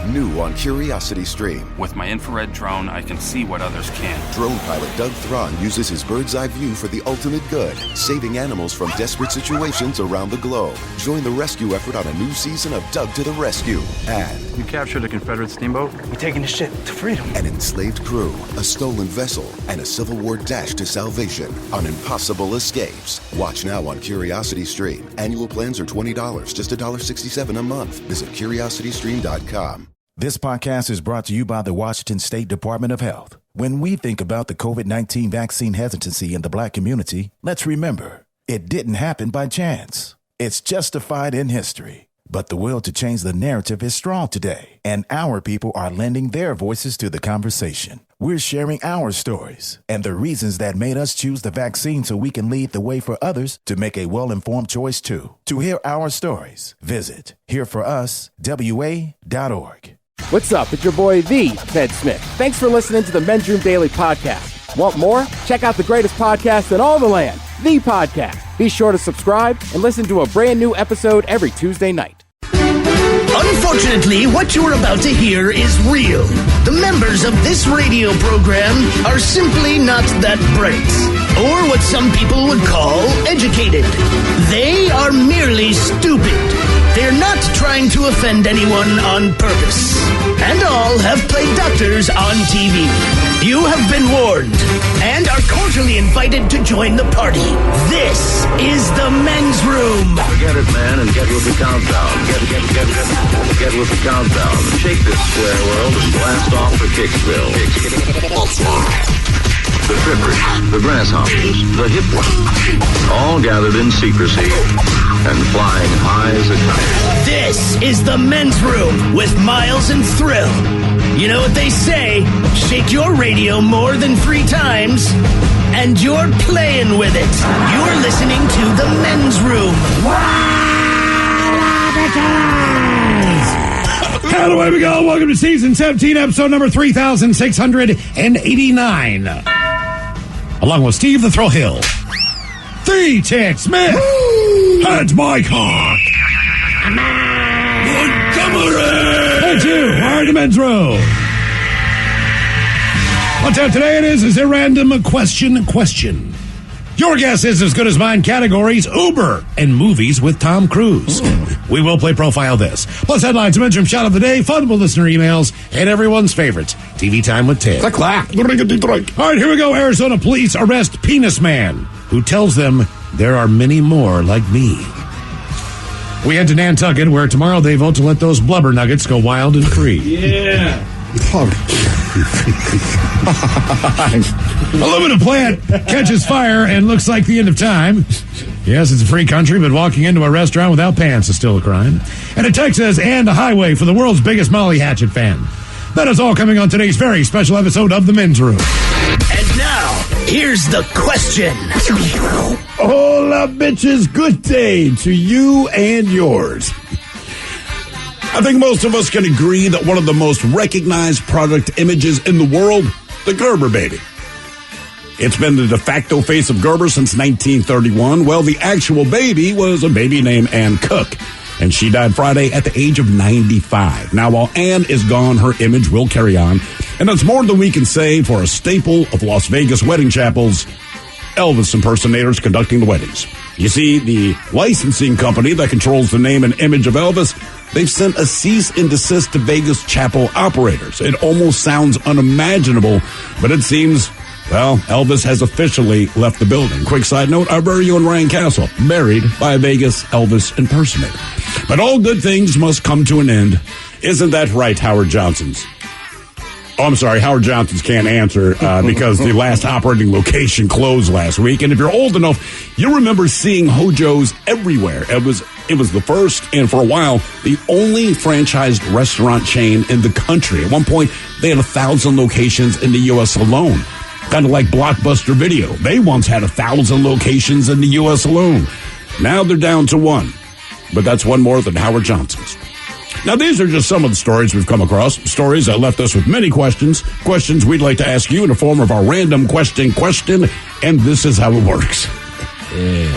New on Curiosity Stream. With my infrared drone, I can see what others can't. Drone pilot Doug Thron uses his bird's eye view for the ultimate good, saving animals from desperate situations around the globe. Join the rescue effort on a new season of Doug to the Rescue. And You captured a Confederate steamboat? We're taking the ship to freedom. an enslaved crew, a stolen vessel, and a Civil War dash to salvation on impossible escapes. Watch now on Curiosity Stream. Annual plans are $20, just $1.67 a month. Visit curiositystream.com. This podcast is brought to you by the Washington State Department of Health. When we think about the COVID-19 vaccine hesitancy in the Black community, let's remember, it didn't happen by chance. It's justified in history. But the will to change the narrative is strong today, and our people are lending their voices to the conversation. We're sharing our stories and the reasons that made us choose the vaccine so we can lead the way for others to make a well-informed choice too. To hear our stories, visit hereforuswa.org. What's up? It's your boy, the Ted Smith. Thanks for listening to the Men's Room Daily Podcast. Want more? Check out the greatest podcast in all the land, The Podcast. Be sure to subscribe and listen to a brand new episode every Tuesday night. Unfortunately, what you're about to hear is real. The members of this radio program are simply not that bright, or what some people would call educated. They are merely stupid. They're not trying to offend anyone on purpose. And all have played doctors on TV. You have been warned and are cordially invited to join the party. This is the Men's Room. Forget it, man, and get with the countdown. Get with the countdown. Shake this square world and blast off for Kicksville. The trippers, the grasshoppers, the hip ones, all gathered in secrecy and flying high as a kite. This is the Men's Room with Miles and Thrill. You know what they say, shake your radio more than 3 times, and you're playing with it. You're listening to the Men's Room. And away we go. Welcome to season 17, episode number 3689. Along with Steve the Thrill Hill, the Ted Smith, and Mike Hawk. Montgomery! And you are the Men's Room. What's up today? It is a random question. Your guess is as good as mine. Categories: Uber and movies with Tom Cruise. We will play Profile This. Plus headlines, Men's Room shot of the day, fun with listener emails, and everyone's favorite, TV Time with Ted. All right, here we go. Arizona police arrest Penis Man, who tells them there are many more like me. We head to Nantucket, where tomorrow they vote to let those blubber nuggets go wild and free. Yeah. Aluminum plant catches fire and looks like the end of time. Yes, it's a free country, but walking into a restaurant without pants is still a crime. And in Texas, and a highway for the world's biggest Molly Hatchet fan. That is all coming on today's very special episode of The Men's Room. And now, here's the question. Hola, bitches. Good day to you and yours. I think most of us can agree that one of the most recognized product images in the world, the Gerber baby. It's been the de facto face of Gerber since 1931. Well, the actual baby was a baby named Ann Cook, and she died Friday at the age of 95. Now, while Ann is gone, her image will carry on, and that's more than we can say for a staple of Las Vegas wedding chapels, Elvis impersonators conducting the weddings. You see, the licensing company that controls the name and image of Elvis, they've sent a cease and desist to Vegas chapel operators. It almost sounds unimaginable, but it seems, well, Elvis has officially left the building. Quick side note, our very own Ryan Castle, married by a Vegas Elvis impersonator. But all good things must come to an end. Isn't that right, Howard Johnson's? Oh, I'm sorry, Howard Johnson's can't answer because the last operating location closed last week. And if you're old enough, you remember seeing Hojo's everywhere. It was the first, and for a while, the only franchised restaurant chain in the country. At one point, they had 1,000 locations in the U.S. alone. Kind of like Blockbuster Video. They once had 1,000 locations in the U.S. alone. Now they're down to 1. But that's one more than Howard Johnson's. Now, these are just some of the stories we've come across, stories that left us with many questions we'd like to ask you in the form of our random question, and this is how it works. Yeah.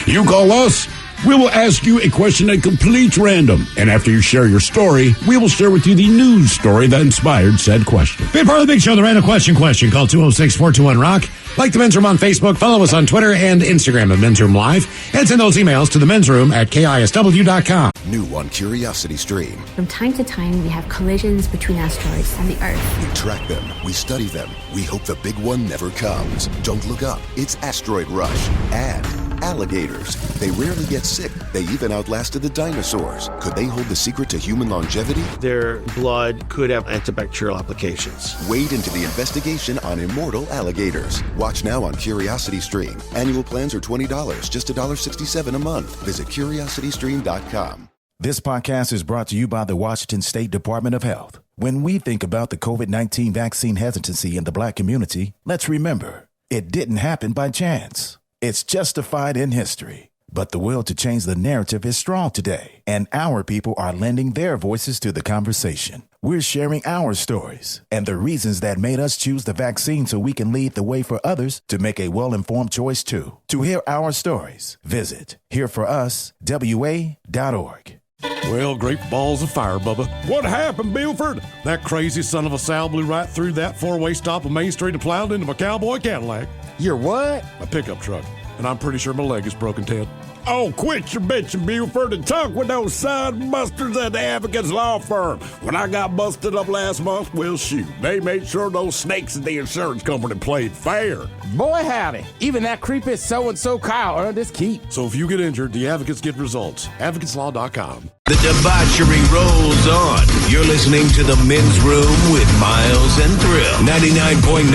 You call us, We will ask you a question at complete random. And after you share your story, we will share with you the news story that inspired said question. Be a part of the big show, the Random Question. Call 206-421-ROCK. Like the Men's Room on Facebook. Follow us on Twitter and Instagram at Men's Room Live. And send those emails to the Men's Room at KISW.com. New on Curiosity Stream. From time to time, we have collisions between asteroids and the Earth. We track them. We study them. We hope the big one never comes. Don't look up. It's Asteroid Rush. And alligators. They rarely get sick. They even outlasted the dinosaurs. Could they hold the secret to human longevity? Their blood could have antibacterial applications. Wade into the investigation on immortal alligators. Watch now on Curiosity Stream. Annual plans are $20, just $1.67 a month. Visit curiositystream.com. This podcast is brought to you by the Washington State Department of Health. When we think about the COVID-19 vaccine hesitancy in the Black community, let's remember, it didn't happen by chance. It's justified in history. But the will to change the narrative is strong today, and our people are lending their voices to the conversation. We're sharing our stories and the reasons that made us choose the vaccine so we can lead the way for others to make a well-informed choice too. To hear our stories, visit hereforuswa.org. Well, great balls of fire, Bubba. What happened, Buford? That crazy son of a Sal blew right through that four-way stop on Main Street and plowed into my cowboy Cadillac. Your what? My pickup truck. And I'm pretty sure my leg is broken, Ted. Oh, quit your bitching, Buford, and talk with those side busters at the Advocates Law Firm. When I got busted up last month, well, shoot, they made sure those snakes at the insurance company played fair. Boy, howdy. Even that creepy so-and-so Kyle earned his keep. So if you get injured, the advocates get results. AdvocatesLaw.com. The debauchery rolls on. You're listening to The Men's Room with Miles and Thrill. 99.9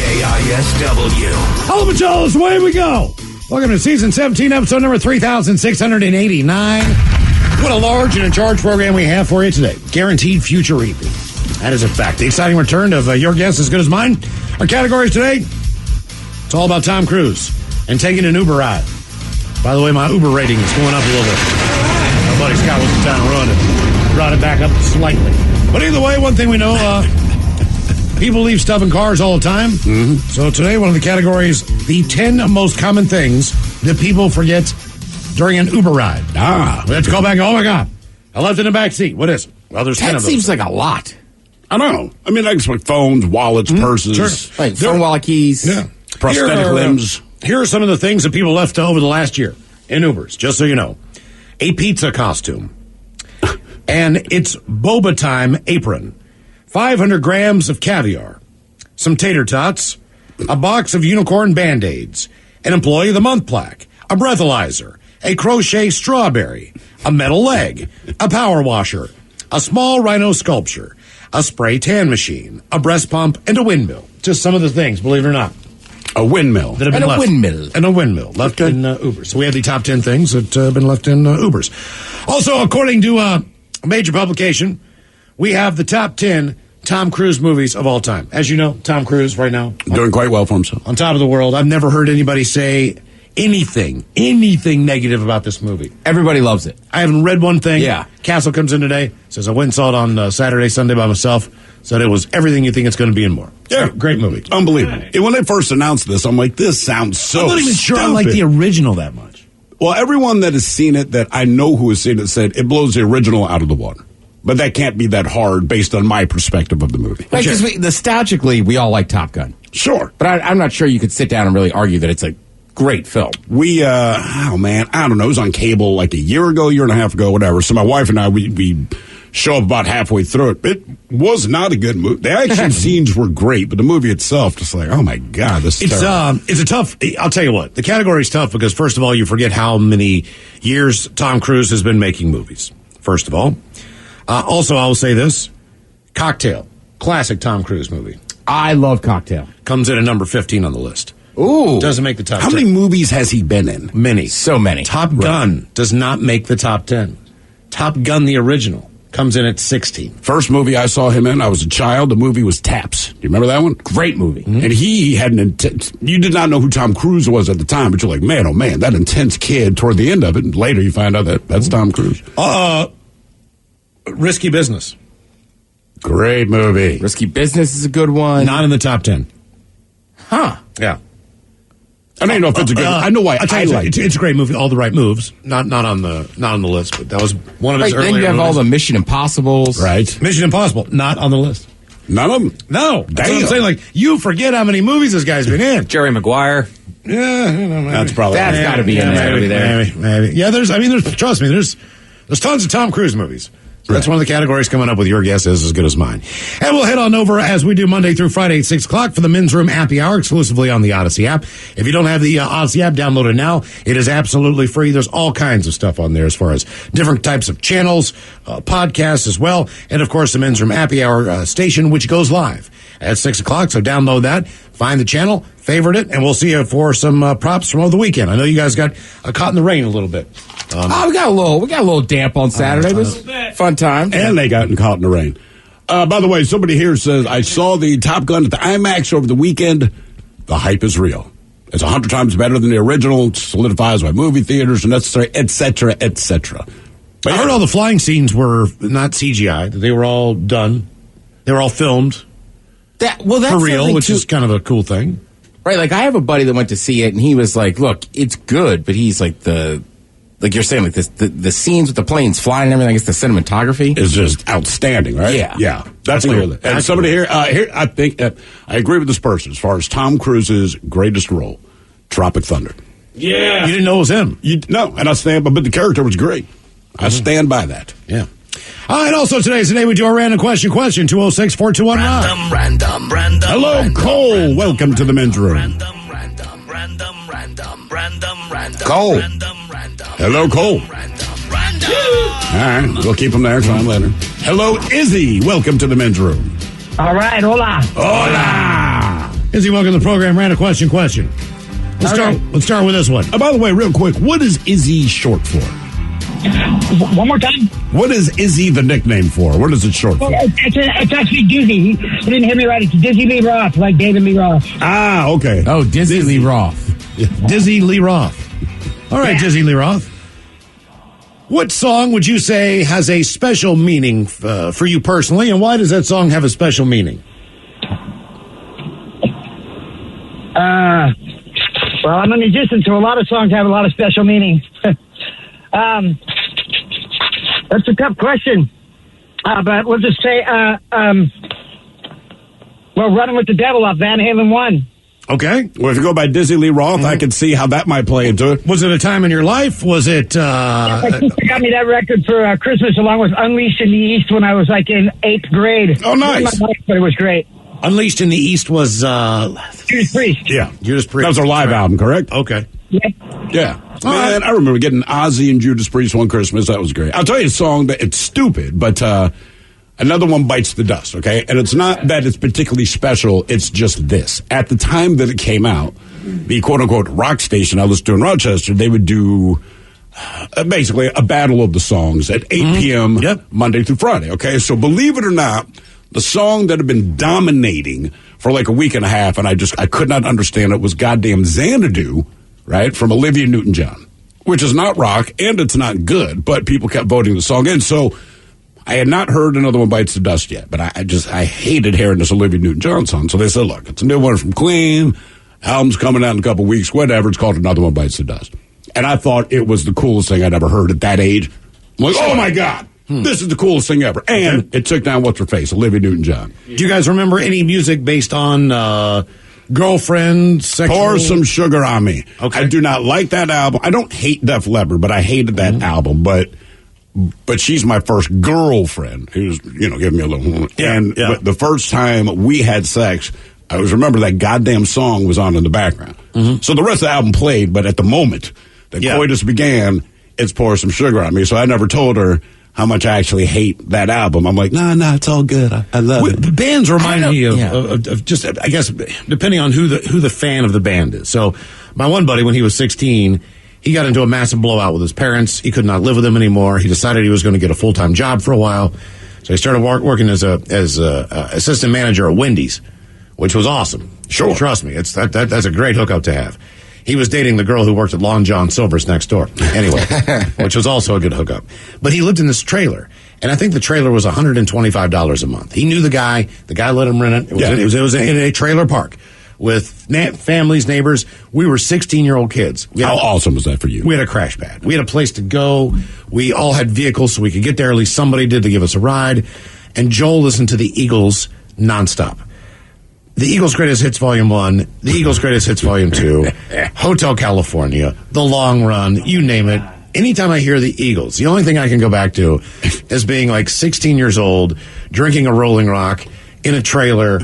KISW. Hello, Machalas, away we go. Welcome to Season 17, Episode number 3689. What a large and in charge program we have for you today. Guaranteed future reaping. That is a fact. The exciting return of Your Guess as Good as Mine. Our categories today, it's all about Tom Cruise and taking an Uber ride. By the way, my Uber rating is going up a little bit. My buddy Scott was in town and run it. Brought it back up slightly. But either way, one thing we know, people leave stuff in cars all the time. Mm-hmm. So today, one of the categories, the 10 most common things that people forget during an Uber ride. We have to call back. Oh, my God. I left it in the back seat. What is it? Well, there's 10 of those. That seems like a lot. I don't know. I mean, I expect phones, wallets, purses. Sure. Like phone, wallet, keys. Yeah. Prosthetic limbs. Here are some of the things that people left over the last year in Ubers, just so you know. A pizza costume. And its boba time apron. 500 grams of caviar, some tater tots, a box of unicorn Band-Aids, an Employee of the Month plaque, a breathalyzer, a crochet strawberry, a metal leg, a power washer, a small rhino sculpture, a spray tan machine, a breast pump, and a windmill. Just some of the things, believe it or not. A windmill. That have been and a left. windmill. And a windmill left in Ubers. So we have the top 10 things that have been left in Ubers. Also, according to a major publication, we have the top 10 Tom Cruise movies of all time. As you know, Tom Cruise right now. Doing quite well for himself. On top of the world. I've never heard anybody say anything negative about this movie. Everybody loves it. I haven't read one thing. Yeah. Castle comes in today, says I went and saw it on Saturday, Sunday by myself. Said it was everything you think it's going to be and more. Yeah. Great movie. Unbelievable. And when they first announced this, I'm like, this sounds so I'm not even sure I stupid. like the original that much. Well, everyone that has seen it, that I know who has seen it, said it blows the original out of the water. But that can't be that hard based on my perspective of the movie. Right, because nostalgically, we all like Top Gun. Sure. But I'm not sure you could sit down and really argue that it's a great film. We, I don't know. It was on cable like a year and a half ago, whatever. So my wife and I, we show up about halfway through it. It was not a good movie. The action scenes were great, but the movie itself, just like, oh my God, this is terrible. It's a tough, I'll tell you what, the category is tough because first of all, you forget how many years Tom Cruise has been making movies, first of all. Also, I will say this, Cocktail, classic Tom Cruise movie. I love Cocktail. Comes in at number 15 on the list. Ooh. Doesn't make the top 10. How many movies has he been in? Many. So many. Top Gun does not make the top 10. Top Gun, the original, comes in at 16. First movie I saw him in, I was a child. The movie was Taps. Do you remember that one? Great movie. Mm-hmm. And he had an intense, you did not know who Tom Cruise was at the time, but you're like, man, oh man, that intense kid toward the end of it. And later you find out that that's Tom Cruise. Risky Business. Great movie. Risky Business is a good one. Not in the top 10. Huh. Yeah. I don't even know if it's a good. I know why I like it. It's a great movie. All the Right Moves. Not on the list, but that was one of his earlier Then you have movies. all the Mission Impossibles. Right. Mission Impossible, not on the list. None of them. No, that's what I'm saying. Like, you forget how many movies this guy's been in. Jerry Maguire. Yeah, maybe. That's probably That's got to be in there. Maybe. Yeah, there's trust me, there's tons of Tom Cruise movies. So that's one of the categories coming up with Your Guess Is As Good As Mine. And we'll head on over, as we do Monday through Friday at 6 o'clock, for the Men's Room Happy Hour exclusively on the Odyssey app. If you don't have the Odyssey app, download it now. It is absolutely free. There's all kinds of stuff on there as far as different types of channels, podcasts as well, and, of course, the Men's Room Happy Hour station, which goes live at 6 o'clock. So download that, find the channel, favorite it, and we'll see you for some props from over the weekend. I know you guys got caught in the rain a little bit. We got a little damp on Saturday. It was a fun time. And they got caught in the rain. By the way, somebody here says, I saw the Top Gun at the IMAX over the weekend. The hype is real. It's 100 times better than the original. It solidifies why movie theaters are necessary, et cetera, et cetera. But I heard all the flying scenes were not CGI. They were all done. They were all filmed. That's for real, which is kind of a cool thing. Right, like I have a buddy that went to see it, and he was like, look, it's good, but he's like like you're saying, like the scenes with the planes flying and everything, I guess the cinematography is just outstanding, right? Yeah. That's cool. And somebody here, I think, I agree with this person as far as Tom Cruise's greatest role, Tropic Thunder. Yeah. You didn't know it was him. No, and I stand by, but the character was great. I stand by that. Yeah. All right, also today's the day we do our random question, 206-421-ROCK. Random. Hello, Cole. Welcome to the Men's Room. Cole. Hello, Cole. All right, we'll keep him there. Try him later. Hello, Izzy. Welcome to the Men's Room. All right, hola. Hola. Izzy, welcome to the program. Random question. Let's start with this one. By the way, real quick, what is Izzy short for? One more time. What is Izzy the nickname for? What is it short for? It's actually Dizzy. He didn't hear me right. It's Dizzy Lee Roth, like David Lee Roth. Ah, okay. Oh, Dizzy Lee Roth. Dizzy Lee Roth. All right, Dizzy Lee Roth. What song would you say has a special meaning for you personally, and why does that song have a special meaning? Well, I'm a musician, so a lot of songs have a lot of special meaning. That's a tough question. But we'll just say, Running with the Devil off Van Halen 1. Okay. Well, if you go by Dizzy Lee Roth, I can see how that might play into it. Was it a time in your life? Was it... My sister got me that record for Christmas along with Unleashed in the East when I was like in 8th grade. Oh, nice. But it was great. Unleashed in the East was... Judas Priest. Yeah. Judas Priest. That was our live album, correct? Okay. Yeah. Man, I remember getting Ozzy and Judas Priest one Christmas. That was great. I'll tell you a song that it's stupid, but another one bites the dust, okay? And it's not that it's particularly special. It's just this. At the time that it came out, the quote-unquote rock station I listened to in Rochester, they would do basically a battle of the songs at 8 p.m. Monday through Friday, okay? So believe it or not, the song that had been dominating for like a week and a half, and I could not understand it, was goddamn Xanadu, right, from Olivia Newton-John, which is not rock, and it's not good, but people kept voting the song in. So I had not heard Another One Bites the Dust yet, but I hated hearing this Olivia Newton-John song. So they said, look, it's a new one from Queen, album's coming out in a couple weeks, whatever, it's called Another One Bites the Dust. And I thought it was the coolest thing I'd ever heard at that age. I'm like, oh my God, this is the coolest thing ever. And it took down what's-her-face, Olivia Newton-John. Do you guys remember any music based on... girlfriend, sexual... Pour Some Sugar on Me. Okay. I do not like that album. I don't hate Def Leppard, but I hated that album. But she's my first girlfriend who's, giving me a little... But the first time we had sex, I always remember that goddamn song was on in the background. So the rest of the album played, but at the moment that coitus began, it's Pour Some Sugar on Me. So I never told her how much I actually hate that album. I'm like, no, it's all good. I love it. Bands remind me of just, I guess, depending on who the fan of the band is. So my one buddy, when he was 16, he got into a massive blowout with his parents. He could not live with them anymore. He decided he was going to get a full-time job for a while. So he started working as a assistant manager at Wendy's, which was awesome. Sure. Trust me, that's a great hookup to have. He was dating the girl who worked at Long John Silver's next door. Anyway, which was also a good hookup. But he lived in this trailer, and I think the trailer was $125 a month. He knew the guy. The guy let him rent it. It was in a trailer park with families, neighbors. We were 16-year-old kids. How awesome was that for you? We had a crash pad. We had a place to go. We all had vehicles so we could get there. At least somebody did to give us a ride. And Joel listened to the Eagles nonstop. The Eagles' Greatest Hits Volume 1, the Eagles' Greatest Hits Volume 2, Hotel California, The Long Run, you name it. Anytime I hear the Eagles, the only thing I can go back to is being like 16 years old, drinking a Rolling Rock in a trailer.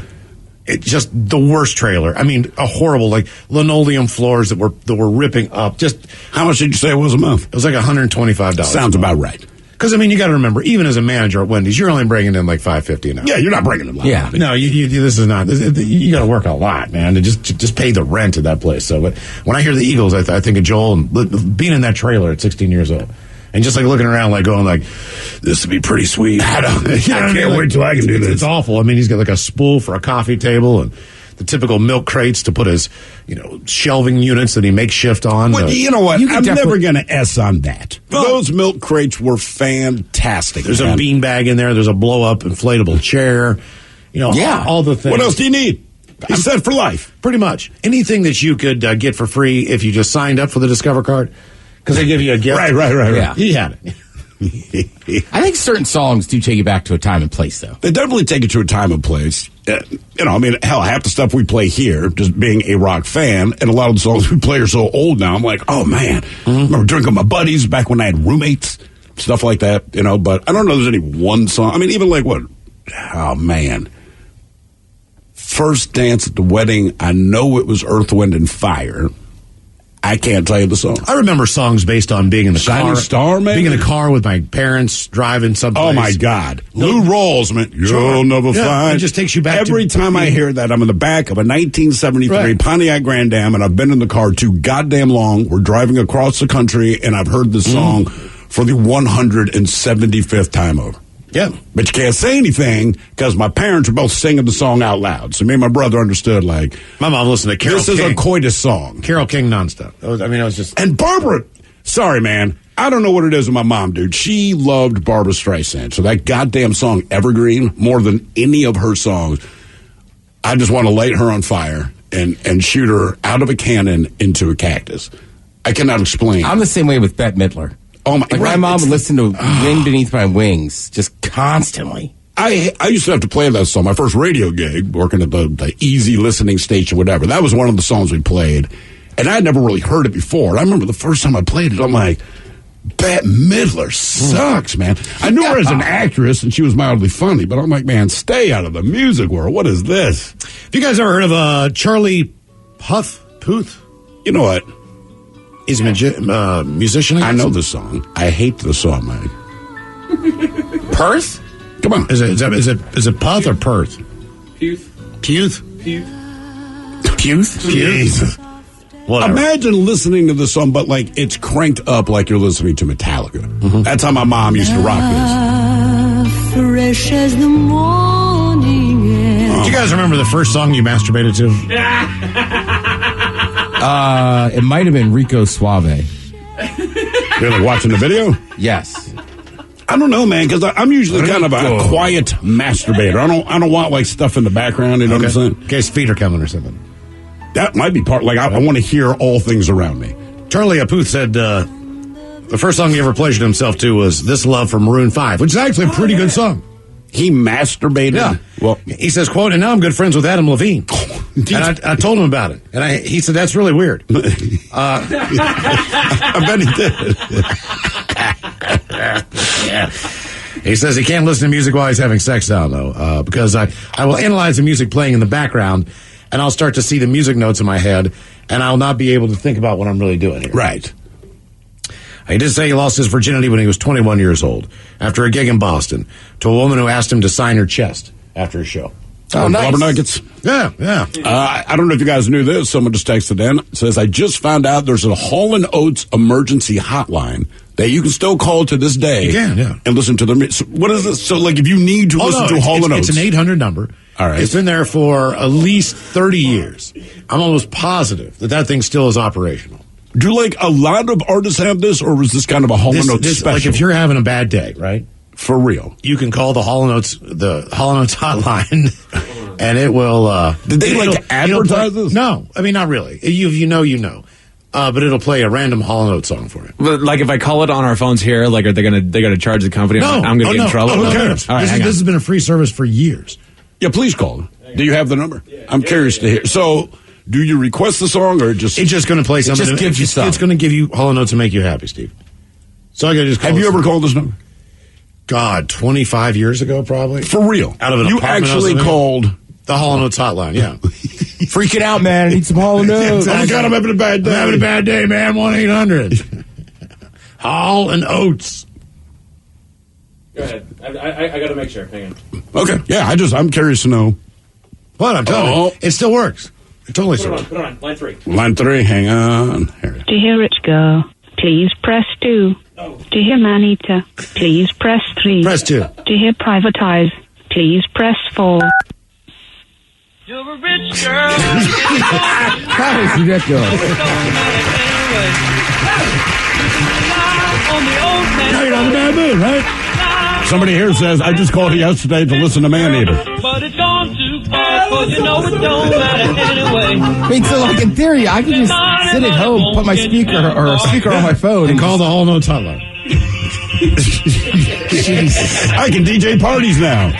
It's just the worst trailer. I mean, a horrible, like, linoleum floors that were ripping up. Just how much did you say it was a month? It was like $125. Sounds about right. Because, I mean, you got to remember, even as a manager at Wendy's, you're only bringing in like $5.50 an hour. Yeah, you're not bringing in a lot. Yeah, no, this is not. You got to work a lot, man, to just pay the rent at that place. So, but when I hear the Eagles, I think of Joel and being in that trailer at 16 years old, and just like looking around, like going, like, this would be pretty sweet. I can't wait till I can do this. It's awful. I mean, he's got like a spool for a coffee table and the typical milk crates to put his, shelving units that he makes shift on. Well, you know what? I'm never going to S on that. Those milk crates were fantastic. There's a bean bag in there. There's a blow-up inflatable chair. All the things. What else do you need? He's set for life. Pretty much. Anything that you could get for free if you just signed up for the Discover card. Because they give you a gift. Right. Yeah. He had it. I think certain songs do take you back to a time and place, though. They definitely take you to a time and place. Hell, half the stuff we play here, just being a rock fan, and a lot of the songs we play are so old now. I'm like, oh, man. I remember drinking with my buddies back when I had roommates, stuff like that, But I don't know if there's any one song. I mean, even like what? Oh, man. First dance at the wedding, I know it was Earth, Wind, and Fire. I can't tell you the song. I remember songs based on being in the Shining car. Star, maybe? Being in the car with my parents, driving someplace. Oh, my God. Lou Rawls, man. You'll never find. It just takes you back Every time I hear that, I'm in the back of a 1973 Pontiac Grand Am, and I've been in the car too goddamn long. We're driving across the country, and I've heard this song for the 175th time over. Yeah. But you can't say anything because my parents are both singing the song out loud. So me and my brother understood, like, my mom listened to Carole King. This is a coitus song. Carole King nonstop. I was just. And Barbara, sorry, man. I don't know what it is with my mom, dude. She loved Barbra Streisand. So that goddamn song, Evergreen, more than any of her songs, I just want to light her on fire and shoot her out of a cannon into a cactus. I cannot explain. I'm the same way with Bette Midler. Oh my mom would listen to Wind Beneath My Wings just constantly. I used to have to play that song. My first radio gig, working at the easy listening station, whatever. That was one of the songs we played. And I'd never really heard it before. And I remember the first time I played it, I'm like, Bette Midler sucks, man. I knew her as an actress, and she was mildly funny. But I'm like, man, stay out of the music world. What is this? Have you guys ever heard of Charlie Puth? You know what? He's a musician. I know the song. I hate the song, man. Perth? Come on. Is it Puth or Perth? Puth. Jesus. Whatever. Imagine listening to the song, but like it's cranked up like you're listening to Metallica. That's how my mom used to rock this. Fresh as the morning air. Do you guys remember the first song you masturbated to? It might have been Rico Suave. You're like watching the video? Yes. I don't know, man, because I'm usually kind of a quiet masturbator. I don't want like stuff in the background. You know what I'm saying? In case feet are coming or something. That might be part. Like I want to hear all things around me. Charlie Puth said the first song he ever pleasured himself to was "This Love" from Maroon 5, which is actually a pretty good song. He masturbated. Yeah. Well, he says, "quote," and now I'm good friends with Adam Levine. And I told him about it, and he said that's really weird. I bet he did. Yeah. He says he can't listen to music while he's having sex now, though, because I will analyze the music playing in the background, and I'll start to see the music notes in my head, and I'll not be able to think about what I'm really doing here. Right. He did say he lost his virginity when he was 21 years old after a gig in Boston to a woman who asked him to sign her chest after a show. Oh, nice. Blubber Nuggets. Yeah. I don't know if you guys knew this. Someone just texted in. It says, I just found out there's a Hall & Oates emergency hotline that you can still call to this day. You can, yeah. And listen to them. So what is this? So, like, if you need to listen to Hall & Oates. It's an 800 number. All right. It's been there for at least 30 years. I'm almost positive that thing still is operational. Do, like, a lot of artists have this, or was this kind of a Hall & Oates special? Like, if you're having a bad day, right? For real. You can call the Hall & Oates hotline. And it will... Did they advertise this? No. I mean, not really. You know. But it'll play a random Hall & Oates song for you. But, like, if I call it on our phones here, like, are they gonna charge the company? No. I'm gonna get in trouble? Who cares? All right, this has been a free service for years. Yeah, please call. Do you have the number? I'm curious to hear. So, do you request the song or just... It's just going to play something. It just gives you stuff. It's going to give you Hall & Oates and make you happy, Steve. So I got to just call. Have you ever called this number? God, 25 years ago, probably. For real? Out of an You apartment actually called... The Hall & Oates hotline, yeah. Freaking out, man. I need some Hall & Oates. Exactly. Oh, God, I'm having a bad day. I'm having a bad day, man. 1-800. Hall & Oates. Go ahead. I got to make sure. Hang on. Okay. Yeah, I'm curious to know. What? I'm telling you. It still works. It totally still works. Put it on. Line 3. Line 3, hang on. Here. To hear it go, please press 2. To hear man-eater, please press 3. Press 2. To hear privatize, please press 4. You're a rich girl. That is ridiculous. Now you're not in a bad mood, right? Somebody here says, I just called yesterday to listen to Man Eater. But it's gone too far, cause you know it don't matter anyway. I mean, so like in theory, I could just sit at home, put my speaker or a speaker on my phone, And call the Hall & Oates hotline. I can DJ parties now.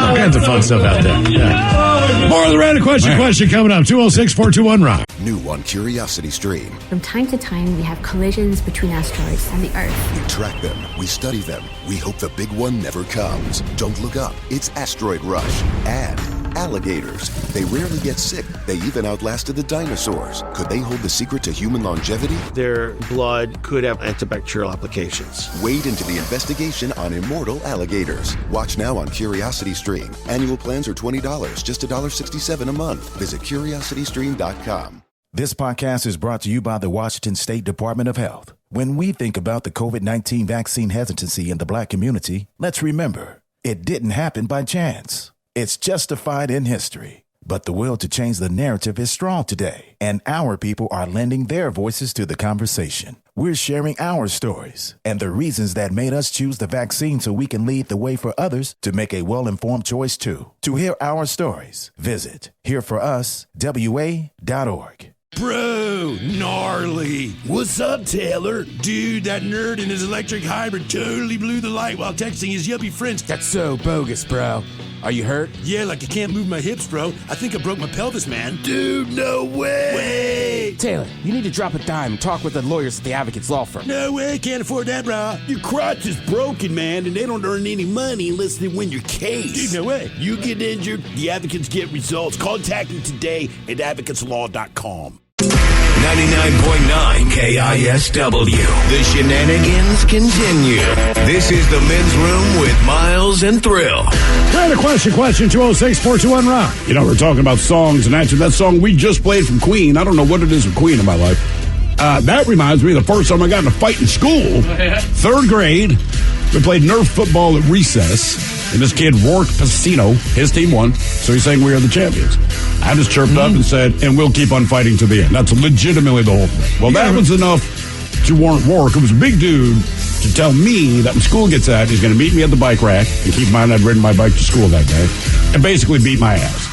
All kinds of fun stuff out there. Yeah. More of the random question coming up. 206-421-ROCK. New on Curiosity Stream. From time to time, we have collisions between asteroids and the Earth. We track them, we study them, we hope the big one never comes. Don't look up, it's Asteroid Rush. And alligators. They rarely get sick, they even outlasted the dinosaurs. Could they hold the secret to human longevity? Their blood could have antibacterial applications. Wade into the investigation on immortal alligators. Watch now on Curiosity Stream. Annual plans are $20, just $1.67 a month. Visit curiositystream.com. This podcast is brought to you by the Washington State Department of Health. When we think about the COVID-19 vaccine hesitancy in the Black community, let's remember, it didn't happen by chance. It's justified in history. But the will to change the narrative is strong today, and our people are lending their voices to the conversation. We're sharing our stories and the reasons that made us choose the vaccine so we can lead the way for others to make a well-informed choice too. To hear our stories, visit hereforuswa.org. Bro, gnarly. What's up, Taylor? Dude, that nerd in his electric hybrid totally blew the light while texting his yuppie friends. That's so bogus, bro. Are you hurt? Yeah, like I can't move my hips, bro. I think I broke my pelvis, man. Dude, no way. Taylor, you need to drop a dime and talk with the lawyers at the Advocates Law Firm. No way, can't afford that, bro. Your crotch is broken, man, and they don't earn any money unless they win your case. Dude, no way. You get injured, the advocates get results. Contact them today at advocateslaw.com. 99.9 KISW. The shenanigans continue. This is the Men's Room with Miles and Thrill. Random question, 206-421-ROCK. You know, we're talking about songs, and actually that song we just played from Queen, I don't know what it is with Queen in my life. That reminds me of the first time I got in a fight in school. Third grade, we played Nerf football at recess, and this kid, Rourke Pacino, his team won, so he sang We Are the Champions. I just chirped up and said, and we'll keep on fighting to the end. That's legitimately the whole thing. Well, that was enough to warrant Rourke, who was a big dude, to tell me that when school gets out, he's going to meet me at the bike rack, and keep in mind I'd ridden my bike to school that day, and basically beat my ass.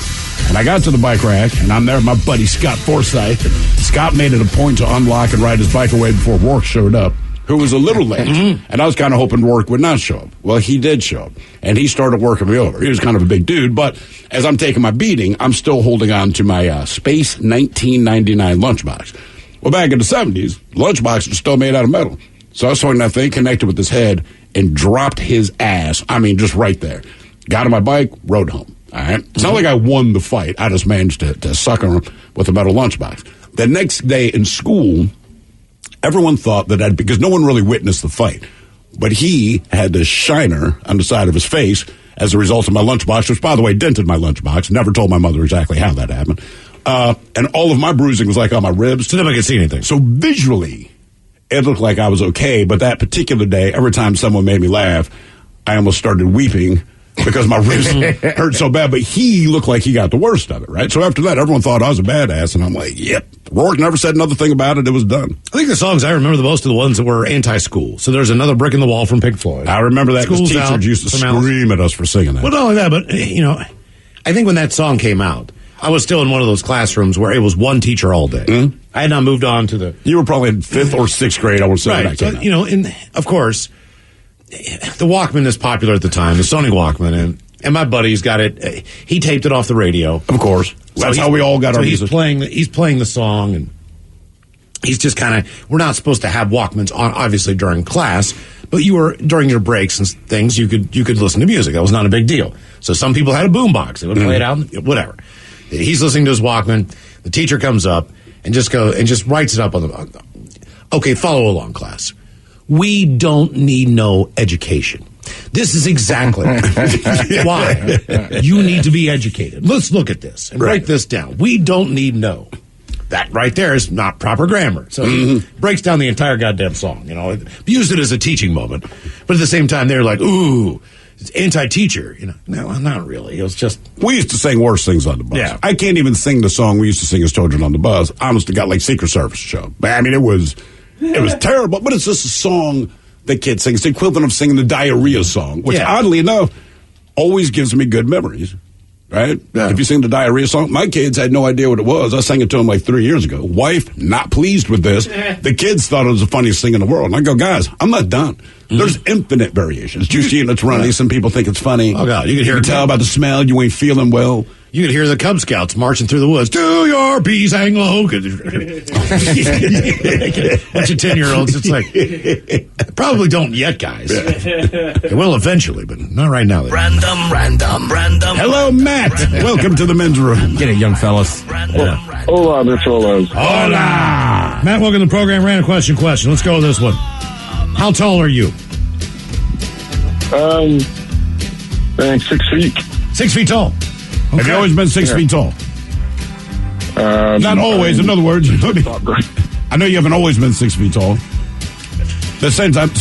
And I got to the bike rack, and I'm there with my buddy Scott Forsythe. Scott made it a point to unlock and ride his bike away before Rourke showed up, who was a little late. And I was kind of hoping Rourke would not show up. Well, he did show up, and he started working me over. He was kind of a big dude, but as I'm taking my beating, I'm still holding on to my Space 1999 lunchbox. Well, back in the 70s, lunchboxes were still made out of metal. So I swung that thing, connected with his head, and dropped his ass. I mean, just right there. Got on my bike, rode home. All right. It's not like I won the fight. I just managed to sucker him with a metal lunchbox. The next day in school, everyone thought that because no one really witnessed the fight, but he had this shiner on the side of his face as a result of my lunchbox, which, by the way, dented my lunchbox. Never told my mother exactly how that happened. And all of my bruising was like on my ribs. So nobody could see anything. So visually, it looked like I was okay. But that particular day, every time someone made me laugh, I almost started weeping because my wrist hurt so bad. But he looked like he got the worst of it, right? So after that, everyone thought I was a badass, and I'm like, yep. Rourke never said another thing about it. It was done. I think the songs I remember the most are the ones that were anti-school. So there's Another Brick in the Wall from Pink Floyd. I remember that because teachers used to scream at us for singing that. Well, not only that, but, I think when that song came out, I was still in one of those classrooms where it was one teacher all day. Mm-hmm. I had not moved on to the... You were probably in 5th or 6th grade, I would say. Right. So, and of course, the Walkman is popular at the time, the Sony Walkman, and my buddy's got it. He taped it off the radio. Of course. That's how we all got our music. He's playing the song, and he's just kind of... We're not supposed to have Walkmans on, obviously, during class, but during your breaks and things, you could listen to music. That was not a big deal. So some people had a boombox. They would play it out, whatever. He's listening to his Walkman. The teacher comes up and just writes it up on the... Okay, follow along, class. We don't need no education. This is exactly why you need to be educated. Let's look at this and write this down. We don't need no. That right there is not proper grammar. So he breaks down the entire goddamn song, Used it as a teaching moment. But at the same time, they're like, ooh, it's anti-teacher. No, not really. It was just... We used to sing worse things on the bus. Yeah. I can't even sing the song we used to sing as children on the bus. Honest to God, like Secret Service show. I mean, it was terrible, but it's just a song that kids sing. It's the equivalent of singing the diarrhea song, which oddly enough always gives me good memories. Right? Yeah. If you sing the diarrhea song, my kids had no idea what it was. I sang it to them like 3 years ago. Wife, not pleased with this. The kids thought it was the funniest thing in the world. And I go, guys, I'm not done. There's infinite variations. Juicy and it's runny. Some people think it's funny. Oh, God. You can tell by the smell you ain't feeling well. You could hear the Cub Scouts marching through the woods. Do your peace hang low. Bunch of 10-year-olds. It's like, probably don't yet, guys. They will eventually, but not right now. Random. Hello, Matt. Welcome to the men's room. Get it, young fellas. Hola, bicholas. Hola. Matt, welcome to the program. Random question. Let's go with this one. How tall are you? 6 feet. 6 feet tall. Okay. Have you always been 6 feet tall? Not always, in other words. I know you haven't always been 6 feet tall. At the same time,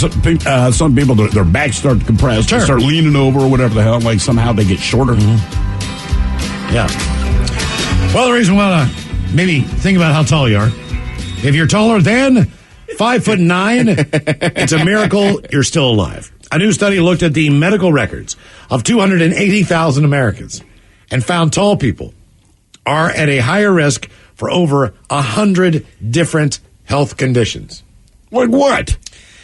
some people, their backs start to compress, they start leaning over or whatever the hell, like somehow they get shorter. Yeah. Well, the reason why maybe think about how tall you are. If you're taller than 5'9", it's a miracle you're still alive. A new study looked at the medical records of 280,000 Americans and found tall people are at a higher risk for over 100 different health conditions. Like what?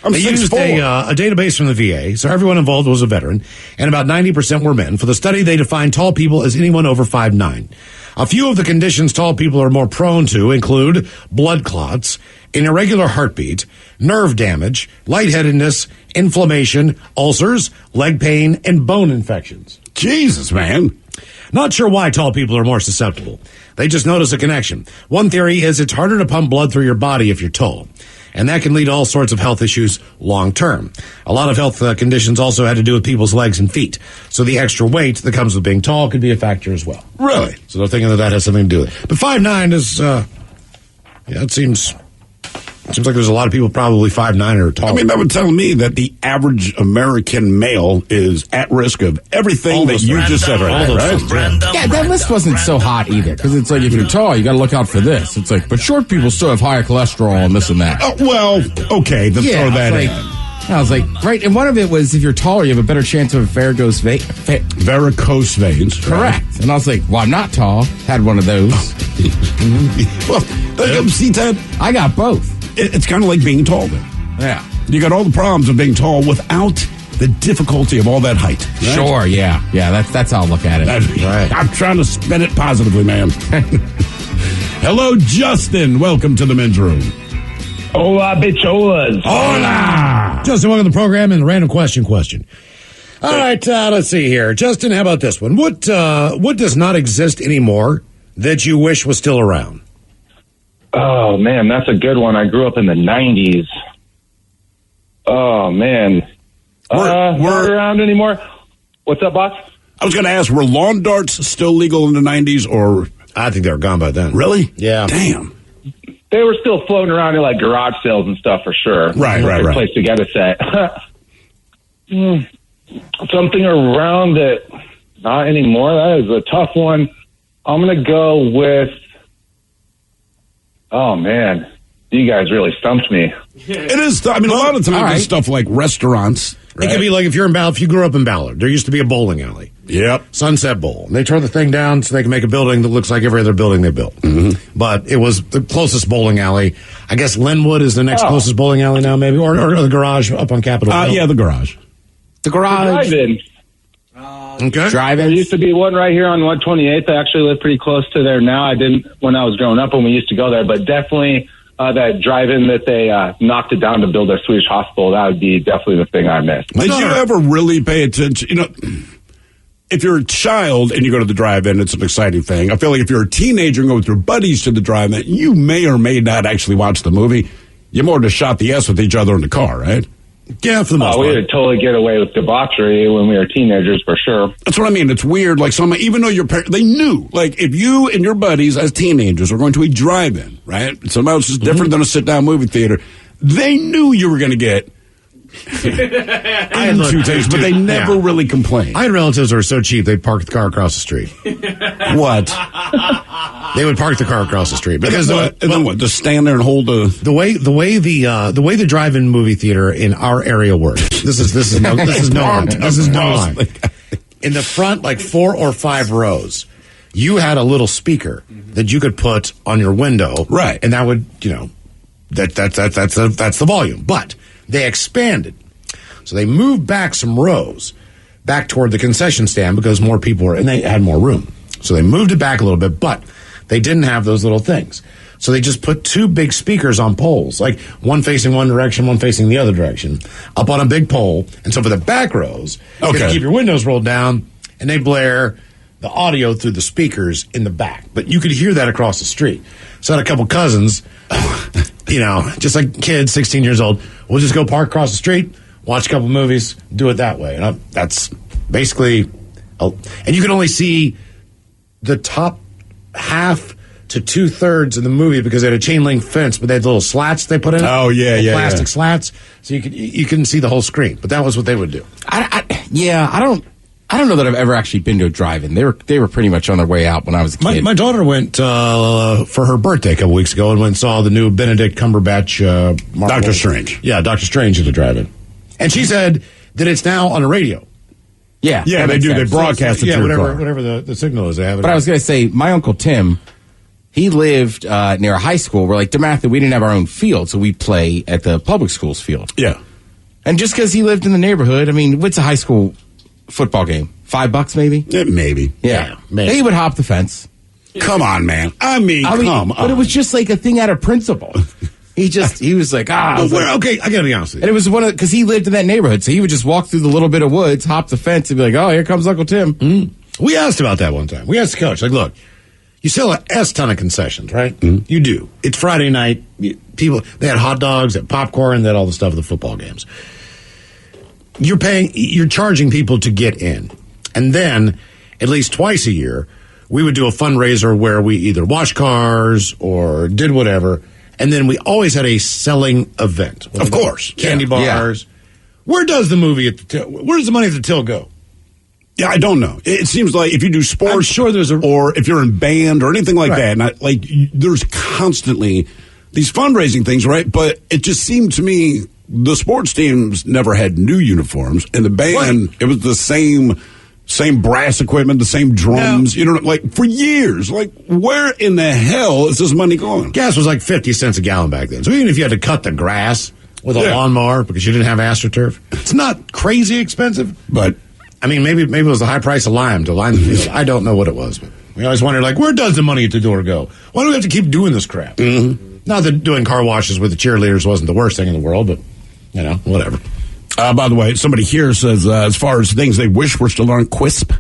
They used a database from the VA, so everyone involved was a veteran, and about 90% were men. For the study, they defined tall people as anyone over 5'9". A few of the conditions tall people are more prone to include blood clots, an irregular heartbeat, nerve damage, lightheadedness, inflammation, ulcers, leg pain, and bone infections. Jesus, man. Not sure why tall people are more susceptible. They just notice a connection. One theory is it's harder to pump blood through your body if you're tall, and that can lead to all sorts of health issues long term. A lot of health conditions also had to do with people's legs and feet, so the extra weight that comes with being tall could be a factor as well. Really? So they're thinking that has something to do with it. But 5'9" is, it seems like there's a lot of people probably 5'9" or taller. I mean, that would tell me that the average American male is at risk of everything that you just said right now. Yeah, that list wasn't so hot either, because it's like if you're tall, you got to look out for this. It's like, but short people still have higher cholesterol and this and that. Oh, well, okay, then throw that in. I was like, right, and one of it was if you're taller, you have a better chance of varicose veins. Correct. Right. And I was like, well, I'm not tall. Had one of those. Well, see, Ted, I got both. It's kind of like being tall then. Yeah. You got all the problems of being tall without the difficulty of all that height. Right? Sure, yeah. Yeah, that's how I'll look at it. Right. I'm trying to spin it positively, man. Hello, Justin. Welcome to the men's room. Hola, bicholas. Hola. Justin, welcome to the program and the random question. All right, let's see here. Justin, how about this one? What does not exist anymore that you wish was still around? Oh, man, that's a good one. I grew up in the 90s. Oh, man. Not around anymore. What's up, boss? I was going to ask, were lawn darts still legal in the 90s, or... I think they were gone by then. Really? Yeah. Damn. They were still floating around in, like, garage sales and stuff, for sure. Right. Place to get a set. something around it. Not anymore. That is a tough one. I'm going to go with, oh, man. You guys really stumped me. It is. I mean, a lot of times it's stuff like restaurants. Right? It could be like if you grew up in Ballard, there used to be a bowling alley. Yep. Sunset Bowl. They tore the thing down so they can make a building that looks like every other building they built. Mm-hmm. But it was the closest bowling alley. I guess Linwood is the next closest bowling alley now, maybe, or the garage up on Capitol Hill. Yeah, the garage. The garage. Drive-in. Okay. There used to be one right here on 128th. I actually live pretty close to there now. I didn't when I was growing up when we used to go there, but definitely that drive-in that they knocked it down to build their Swedish hospital, that would be definitely the thing I missed. Did you ever really pay attention? You know, if you're a child and you go to the drive-in, it's an exciting thing. I feel like if you're a teenager and go with your buddies to the drive-in, you may or may not actually watch the movie. You more just shot the S with each other in the car, right? Yeah, for the most part. We would totally get away with debauchery when we were teenagers, for sure. That's what I mean. It's weird. Like, even though your parents, they knew. Like, if you and your buddies as teenagers were going to a drive-in, right? Something else is different than a sit-down movie theater. They knew you were going to get into taste, but they never really complained. I had relatives who were so cheap they'd park the car across the street. What? They would park the car across the street because then what? Just stand there and hold the way the drive-in movie theater in our area works. This is no line. In the front, like 4 or 5 rows, you had a little speaker that you could put on your window, right? And that would, that's the volume. But they expanded, so they moved back some rows back toward the concession stand because more people were, and they had more room. So they moved it back a little bit, but they didn't have those little things. So they just put 2 big speakers on poles, like one facing one direction, one facing the other direction, up on a big pole. And so for the back rows, you have to keep your windows rolled down, and they blare the audio through the speakers in the back. But you could hear that across the street. So I had a couple cousins, just like kids, 16 years old. We'll just go park across the street, watch a couple movies, do it that way. And that's basically, and you can only see the top half to 2/3 of the movie because they had a chain link fence, but they had little slats they put in. Oh yeah, plastic slats, so you couldn't see the whole screen. But that was what they would do. I don't know that I've ever actually been to a drive-in. They were pretty much on their way out when I was a kid. My daughter went for her birthday a couple weeks ago and went and saw the new Benedict Cumberbatch Doctor Strange. Yeah, Doctor Strange at the drive-in, and she said that it's now on the radio. Yeah, they do. They broadcast it. Yeah, through whatever the signal is, they have it. But I was going to say, my Uncle Tim, he lived near a high school where, like, DeMatha, we didn't have our own field, so we'd play at the public schools field. Yeah. And just because he lived in the neighborhood, I mean, what's a high school football game? $5 maybe? Yeah, maybe. Yeah. Maybe. He would hop the fence. Come on, man. I mean, come on. But it was just like a thing out of principle. He was like, okay, I gotta be honest with you. And it was because he lived in that neighborhood, so he would just walk through the little bit of woods, hop the fence, and be like, oh, here comes Uncle Tim. Mm-hmm. We asked about that one time. We asked the coach, like, look, you sell an S-ton of concessions, right? Mm-hmm. You do. It's Friday night. They had hot dogs, they had popcorn, they had all the stuff at the football games. You're charging people to get in. And then, at least twice a year, we would do a fundraiser where we either washed cars or did whatever. And then we always had a selling event. Of course. Candy bars. Yeah. Where does the movie at the till? Where does the money at the till go? Yeah, I don't know. It seems like if you do sports, I'm sure there's or if you're in band or anything like that, and there's constantly these fundraising things, right? But it just seemed to me the sports teams never had new uniforms, and the band it was the same brass equipment, the same drums, like for years. Like, where in the hell is this money going? Gas was like 50 cents a gallon back then. So even if you had to cut the grass with a lawnmower because you didn't have AstroTurf, it's not crazy expensive. But I mean, maybe it was the high price of lime to line the field. I don't know what it was, but we always wondered, like, where does the money at the door go? Why do we have to keep doing this crap? Mm-hmm. Not that doing car washes with the cheerleaders wasn't the worst thing in the world, but whatever. By the way, somebody here says, as far as things they wish were still on KISW, do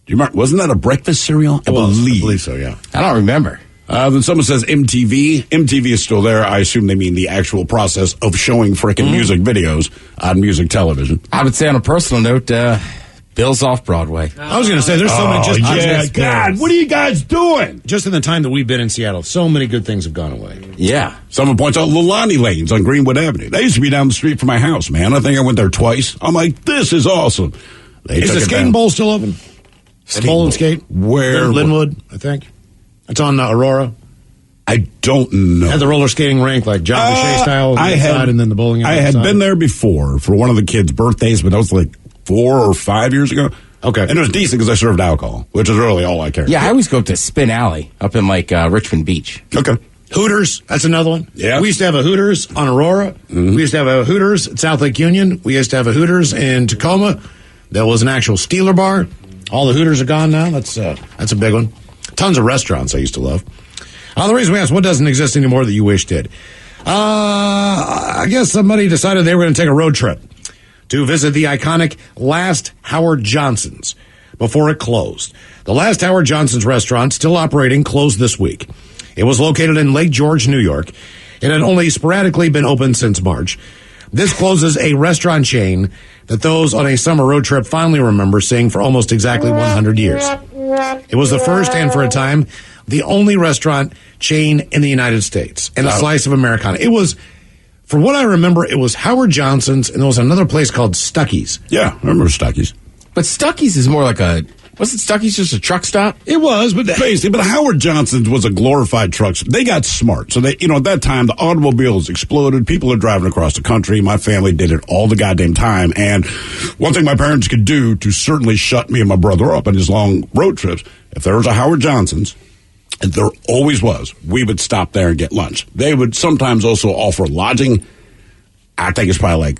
you remember? Wasn't that a breakfast cereal? I believe so, yeah. I don't remember. Then someone says MTV. MTV is still there. I assume they mean the actual process of showing frickin' music videos on music television. I would say on a personal note, Bill's off Broadway. I was going to say, there's so many just God, what are you guys doing? Just in the time that we've been in Seattle, so many good things have gone away. Yeah. Someone points out Lilani Lanes on Greenwood Avenue. They used to be down the street from my house, man. I think I went there twice. I'm like, this is awesome. Is the skating bowl still open? Bowl and skate? Where? Linwood, I think. It's on Aurora. I don't know. Had the roller skating rink, like John Boucher style on the side, and then the bowling alley. I had been there before for one of the kids' birthdays, but that was like 4 or 5 years ago. Okay. And it was decent because I served alcohol, which is really all I care. Yeah, I always go up to Spin Alley up in like Richmond Beach. Okay. Hooters, that's another one. Yeah. We used to have a Hooters on Aurora. Mm-hmm. We used to have a Hooters at South Lake Union. We used to have a Hooters in Tacoma. There was an actual Steeler bar. All the Hooters are gone now. That's a big one. Tons of restaurants I used to love. The reason we asked, what doesn't exist anymore that you wish did? I guess somebody decided they were going to take a road trip to visit the iconic Last Howard Johnson's before it closed. The Last Howard Johnson's restaurant, still operating, closed this week. It was located in Lake George, New York. It had only sporadically been open since March. This closes a restaurant chain that those on a summer road trip fondly remember seeing for almost exactly 100 years. It was the first and, for a time, the only restaurant chain in the United States and a slice of Americana. It was, for what I remember, it was Howard Johnson's, and there was another place called Stuckey's. Yeah, I remember Stuckey's. But Stuckey's is more like wasn't Stuckey's just a truck stop? It was, but basically, but Howard Johnson's was a glorified truck. They got smart. So they, at that time, the automobiles exploded. People are driving across the country. My family did it all the goddamn time. And one thing my parents could do to certainly shut me and my brother up on his long road trips, if there was a Howard Johnson's, and there always was, we would stop there and get lunch. They would sometimes also offer lodging. I think it's probably like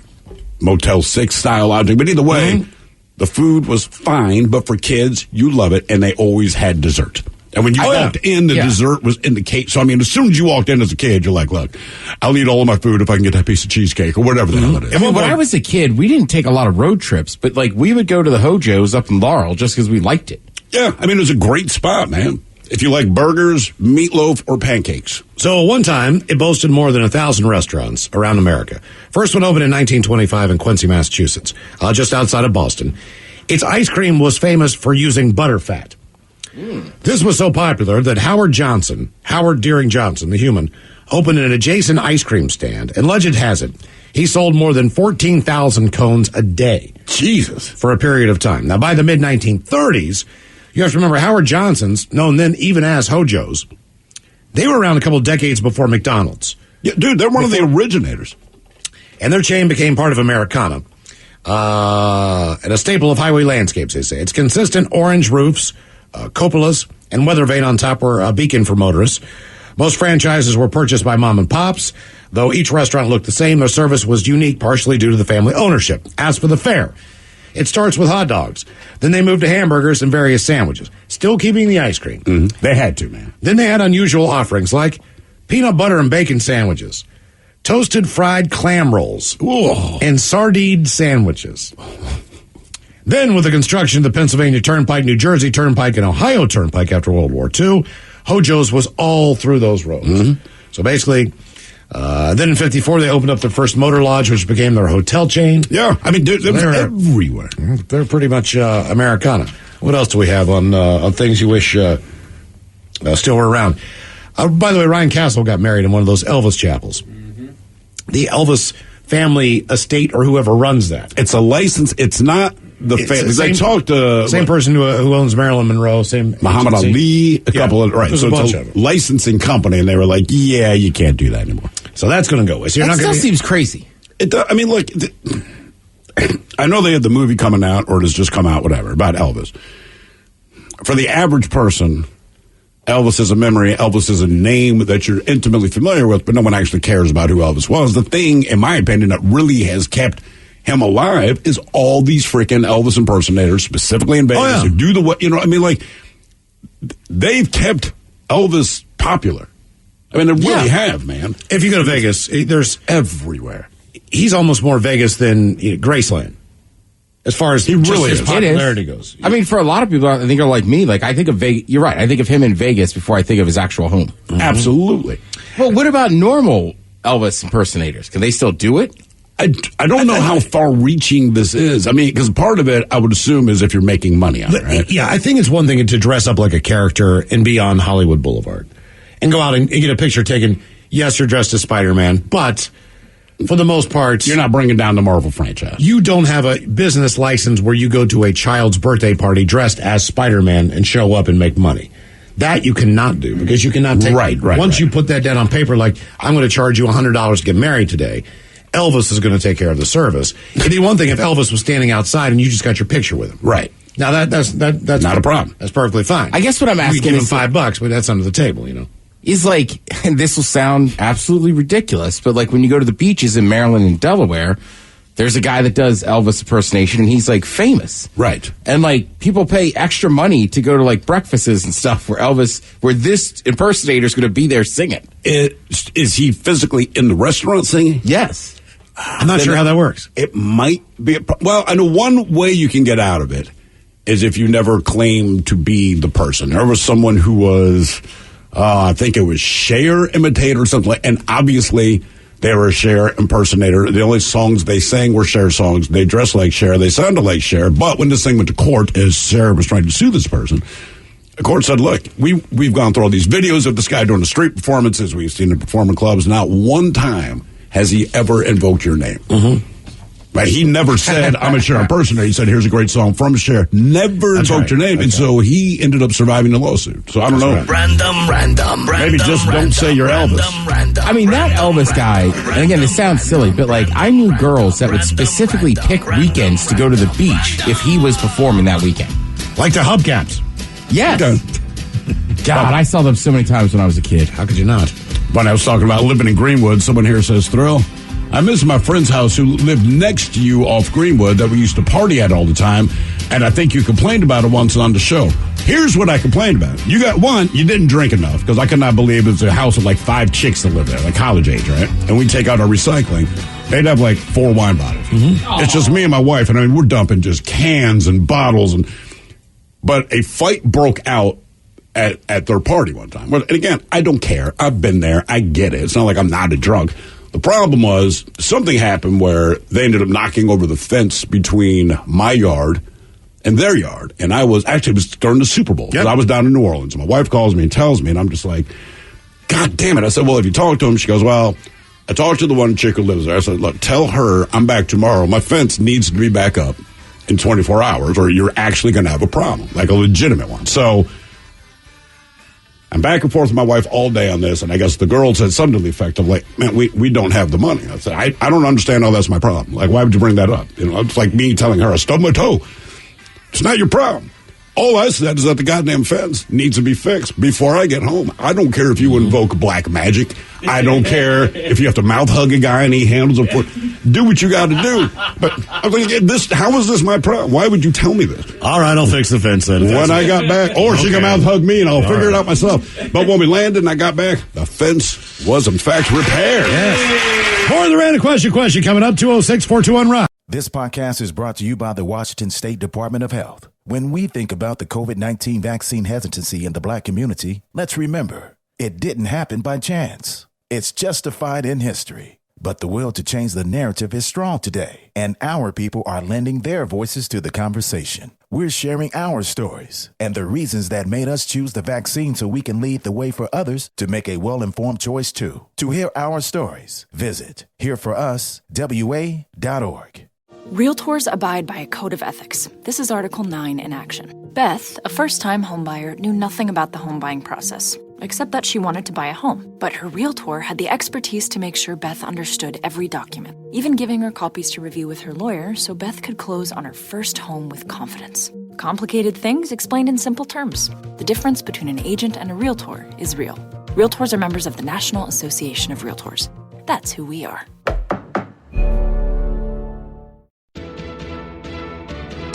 Motel 6 style lodging. But either way, the food was fine. But for kids, you love it. And they always had dessert. And when you walked in, the dessert was in the cake. So, I mean, as soon as you walked in as a kid, you're like, look, I'll eat all of my food if I can get that piece of cheesecake or whatever the hell it is. When I was a kid, we didn't take a lot of road trips. But, like, we would go to the Hojo's up in Laurel just because we liked it. Yeah, I mean, it was a great spot, man. If you like burgers, meatloaf, or pancakes. So one time, it boasted more than 1,000 restaurants around America. First one opened in 1925 in Quincy, Massachusetts, just outside of Boston. Its ice cream was famous for using butterfat. This was so popular that Howard Deering Johnson, the human, opened an adjacent ice cream stand. And legend has it, he sold more than 14,000 cones a day. Jesus. For a period of time. Now, by the mid-1930s, you have to remember, Howard Johnson's, known then even as Hojo's, they were around a couple decades before McDonald's. Yeah, dude, they're one of the originators. And their chain became part of Americana. And a staple of highway landscapes, they say. Its consistent orange roofs, cupolas, and weather vane on top were a beacon for motorists. Most franchises were purchased by mom and pops. Though each restaurant looked the same, their service was unique, partially due to the family ownership. As for the fare, it starts with hot dogs. Then they moved to hamburgers and various sandwiches, still keeping the ice cream. Mm-hmm. They had to, man. Then they had unusual offerings like peanut butter and bacon sandwiches, toasted fried clam rolls, and sardine sandwiches. Then, with the construction of the Pennsylvania Turnpike, New Jersey Turnpike, and Ohio Turnpike after World War II, Hojo's was all through those roads. Mm-hmm. So basically, then in 54, they opened up their first motor lodge, which became their hotel chain. Yeah, I mean, they're everywhere. They're pretty much Americana. What else do we have on things you wish still were around? By the way, Ryan Castle got married in one of those Elvis chapels. Mm-hmm. The Elvis family estate or whoever runs that. It's a license. It's not the family. I talked to same person who owns Marilyn Monroe, same Muhammad Ali, a couple of right. So it's a licensing company, and they were like, "Yeah, you can't do that anymore." So that's going to go away. So that still seems crazy. I mean, look, I know they had the movie coming out, or it has just come out, whatever, about Elvis. For the average person, Elvis is a memory. Elvis is a name that you're intimately familiar with, but no one actually cares about who Elvis was. The thing, in my opinion, that really has kept him alive is all these freaking Elvis impersonators, specifically in Vegas, who do they've kept Elvis popular. I mean, they really have, man. If you go to Vegas, there's everywhere. He's almost more Vegas than Graceland. As far as his popularity goes. I mean, for a lot of people, I think are like me. Like, I think of Vegas. You're right. I think of him in Vegas before I think of his actual home. Mm-hmm. Absolutely. Well, what about normal Elvis impersonators? Can they still do it? I don't know how far-reaching this is. I mean, because part of it, I would assume, is if you're making money on it, right? Yeah, I think it's one thing to dress up like a character and be on Hollywood Boulevard and go out and get a picture taken. Yes, you're dressed as Spider-Man, but for the most part, you're not bringing down the Marvel franchise. You don't have a business license where you go to a child's birthday party dressed as Spider-Man and show up and make money. That you cannot do because you cannot take... Right. Once you put that down on paper, like, I'm going to charge you $100 to get married today, Elvis is going to take care of the service. It'd be one thing if Elvis was standing outside and you just got your picture with him. Right. Now, that's not a problem. That's perfectly fine. I guess what I'm asking give him is $5, but that's under the table, you know. Is like, and this will sound absolutely ridiculous, but like when you go to the beaches in Maryland and Delaware, there's a guy that does Elvis impersonation and he's like famous. Right. And like people pay extra money to go to like breakfasts and stuff where this impersonator is going to be there singing. Is he physically in the restaurant singing? Yes. I'm not sure how that works. It might be. Well, I know one way you can get out of it is if you never claim to be the person. There was someone who was, I think it was Cher imitator or something, and obviously they were a Cher impersonator. The only songs they sang were Cher songs. They dressed like Cher. They sounded like Cher. But when this thing went to court, as Cher was trying to sue this person, the court said, look, we've gone through all these videos of this guy doing the street performances. We've seen him perform in clubs. Not one time has he ever invoked your name. Mm-hmm. Right? He never said, I'm a Cher impersonator. He said, here's a great song from Cher. Never invoked your name. And so he ended up surviving the lawsuit. So I don't know. Random. Maybe just don't say you're Elvis. I mean, that Elvis guy, and again, it sounds silly, but like I knew girls that would specifically pick weekends to go to the beach if he was performing that weekend. Like the hubcaps. Yes. Okay. God, I saw them so many times when I was a kid. How could you not? When I was talking about living in Greenwood, someone here says, Thrill, I miss my friend's house who lived next to you off Greenwood that we used to party at all the time, and I think you complained about it once on the show. Here's what I complained about. You didn't drink enough, because I could not believe it's a house with like 5 chicks that live there, like college age, right? And we take out our recycling. They'd have like 4 wine bottles. Mm-hmm. It's just me and my wife, and I mean, we're dumping just cans and bottles. But a fight broke out at their party one time. And again, I don't care. I've been there. I get it. It's not like I'm not a drunk. The problem was something happened where they ended up knocking over the fence between my yard and their yard. And it was during the Super Bowl. Yep. I was down in New Orleans. My wife calls me and tells me, and I'm just like, God damn it. I said, well, if you talk to him, she goes, well, I talked to the one chick who lives there. I said, look, tell her I'm back tomorrow. My fence needs to be back up in 24 hours or you're actually going to have a problem, like a legitimate one. So I'm back and forth with my wife all day on this, and I guess the girl said something to the effect of, like, man, we don't have the money. I said, I don't understand how that's my problem. Like, why would you bring that up? You know, it's like me telling her I stubbed my toe. It's not your problem. All I said is that the goddamn fence needs to be fixed before I get home. I don't care if you invoke black magic. I don't care if you have to mouth hug a guy and he handles it for. Do what you got to do. But I was like, how is this my problem? Why would you tell me this? All right, I'll fix the fence then. When I got back, or she can mouth hug me and I'll figure it out myself. But when we landed and I got back, the fence was in fact repaired. Yes. More of the random question coming up, 206-421-ROCK. This podcast is brought to you by the Washington State Department of Health. When we think about the COVID-19 vaccine hesitancy in the Black community, let's remember, it didn't happen by chance. It's justified in history. But the will to change the narrative is strong today, and our people are lending their voices to the conversation. We're sharing our stories and the reasons that made us choose the vaccine so we can lead the way for others to make a well-informed choice too. To hear our stories, visit hereforuswa.org. Realtors abide by a code of ethics. This is Article 9 in action. Beth, a first-time homebuyer, knew nothing about the home buying process, except that she wanted to buy a home. But her realtor had the expertise to make sure Beth understood every document, even giving her copies to review with her lawyer so Beth could close on her first home with confidence. Complicated things explained in simple terms. The difference between an agent and a realtor is real. Realtors are members of the National Association of Realtors. That's who we are.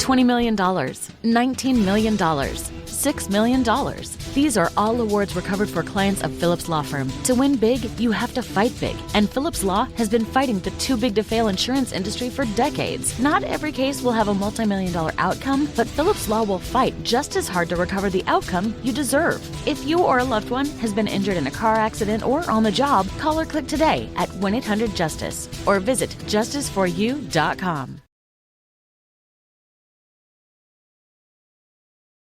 $20 million, $19 million, $6 million. These are all awards recovered for clients of Phillips Law Firm. To win big, you have to fight big. And Phillips Law has been fighting the too big to fail insurance industry for decades. Not every case will have a multi-million-dollar outcome, but Phillips Law will fight just as hard to recover the outcome you deserve. If you or a loved one has been injured in a car accident or on the job, call or click today at 1-800-JUSTICE or visit justiceforyou.com.